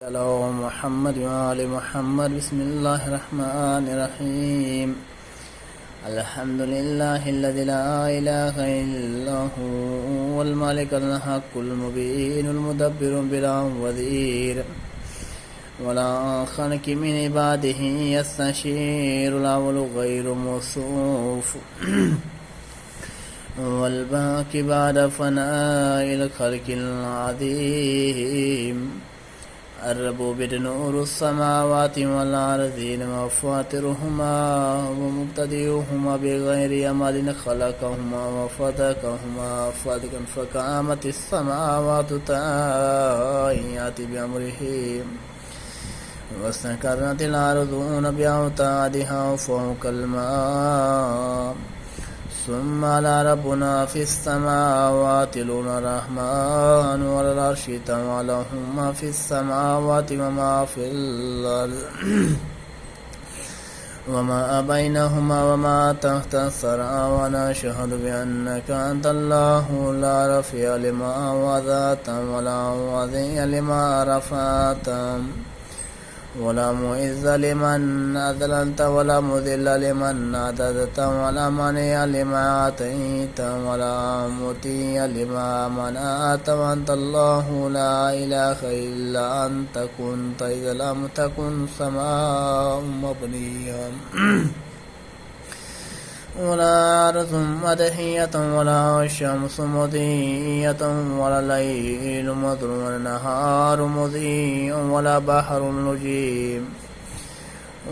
على محمد وآل محمد. بسم الله الرحمن الرحيم. الحمد لله الذي لا إله إلا هو الملك الحق المبين المدبر بلا وزير ولا خلق من عباده يستشير الأول غير موصوف والباقي بعد فناء الخلق العظيم الرب بنور السماوات والأرضين وفاطرهما ومبتدئهما بغير أمد خلقهما وفتقهما فتقا فقامت السماوات تائيات بأمره واستقرت الأرضون بأوتادها فوق الماء ثم على ربنا في السماوات لون الرحمن وعلى العرش ولهما في السماوات وما في الأرض وما بينهما وما تحت الثرى ونشهد بأنك أنت الله لا رفيع لما وذات ولا وضيع لما رفعت ولا معز لمن أذللت ولا مذل لمن عددت ولا مانع لما أعطيت ولا مطيع لما منعت وأنت الله لا إله إلا أنت كنت إذا لم تكن سماء مبنيا ولا أرض مدحية ولا الشمس مضيئة ولا الليل مظلم ولا النهار مضيء ولا بحر نجيم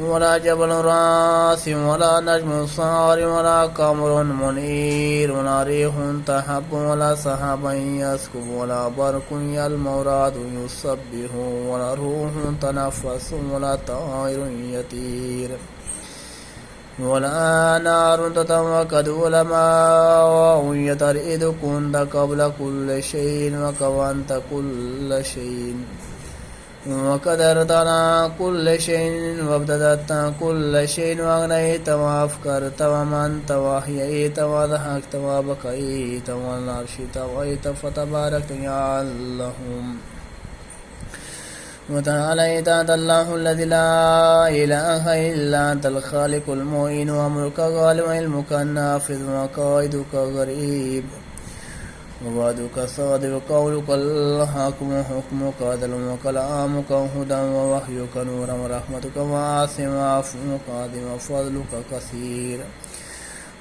ولا جبل راس ولا نجم صار ولا قمر منير ولا ريح تهب ولا سحاب يسكب ولا برق الموراد يسبح ولا روح تنفس ولا طائر يطير ولا نار تتوقد ولا ماء يترئد كنت قبل كل شيء وكونت كل شيء وقدرت على كل شيء وابتدأت كل شيء وأغنيت وأفكرت ومنت وأحييت وضحكت وبكيت والعرش طويت فتباركت يا اللهم وتعاليت أنت الله الذي لا إله إلا أنت الخالق المعين وأمرك غالب وعلمك النافذ وقائدك غريب ووعدك صادق قولك الحق وحكمك عدل وكلامك هدى ووحيك نور ورحمتك وعاصم وعفوك عظيم وفضلك كثير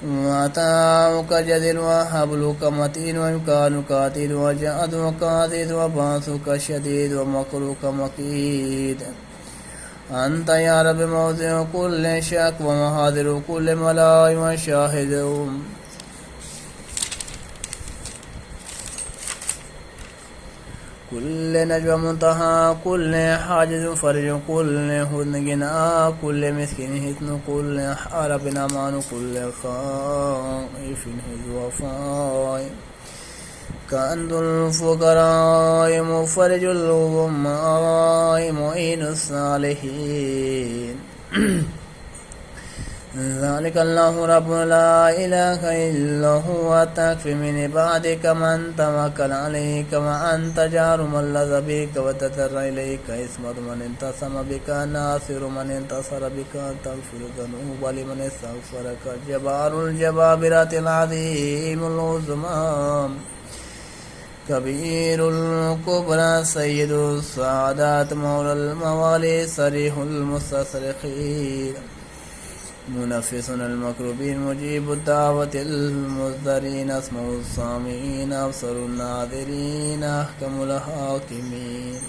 وعطاؤك جدير وحبلك متين وإمكانك عتيد وجهدك عزيز وبعثك شديد ومكرك مكيد أنت يا رب موضع كل شك ومحاضر كل ملاء وشاهد كل نجوى منتهى كل حاجز فرج كل هدن جناء كل مسكين هتن كل حرب أمان كل خائف هز وفاي كأنذ الفقراء مفرج الغماء معين الصالحين ذلك الله رب لا إله إلا هو تكفي من عبادك من توكل عليك وأنت جار من لذ بك وتتر إليك اسمد من انتصم بك ناصر من انتصر بك تغفر الذنوب لمن استغفرك جبار الجبابرة العظيم العظمى كبير الكبرى سيد السعادات مولى الموالي صريح المستصرخين منفس المكروبين مجيب الدعوة المزدرين اسمع الصامعين أبصر الناظرين أحكم الحاكمين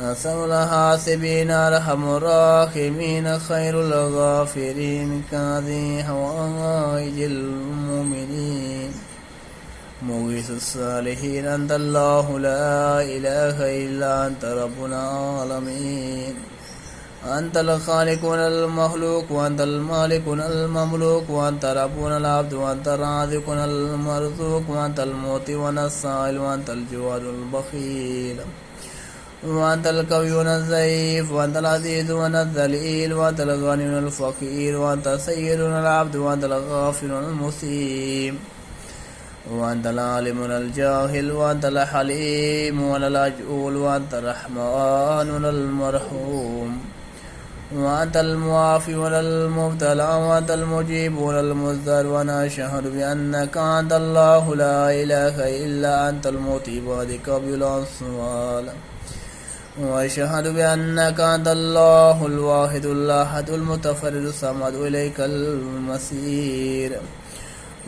أحسن الحاسبين أرحم الراحمين خير الغافرين قاضي حوائج المؤمنين مغيث الصالحين أنت الله لا إله إلا أنت رب العالمين أنت الخالق والمخلوق وأنت المالك والمملوك وأنت ربنا العبد وأنت الرازق والمرزوق وأنت المعطي والسائل وأنت الجواد البخيل وأنت القوي والضعيف وأنت العزيز وأنت الذليل وأنت الغني والفقير وأنت سيدنا العبد وأنت الغافر والمسيء وأنت العالم ولا الجاهل، وأنت الحليم ولا العجول، وأنت الرحمن ولا المرحوم، وأنت المعافي ولا المبتلى، وأنت المجيب ولا المصدر. وأنا أشهد بأنك أنت الله لا إله إلا أنت المعطي بعدك بلا سؤال. وأشهد بأنك أنت الله الواحد الأحد المتفرد الصمد إليك المصير.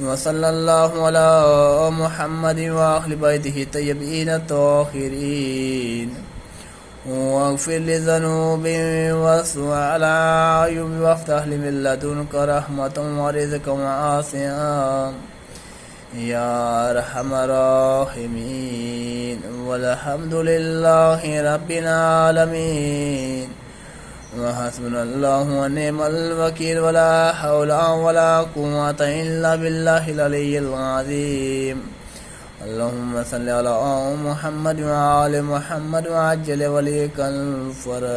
وصلى الله على محمد وأهل بيته الطيبين الطاهرين. واغفر لذنوبي واسع على عيوبي وافتح لي من لدنك رحمة ورزقا وعافية يا أرحم الراحمين. والحمد لله رب العالمين. وحسبنا الله ونعم الوكيل. ولا حول ولا قوة إلا بالله العلي العظيم. اللهم صل على محمد وعلى محمد وعجل وليك الفرج.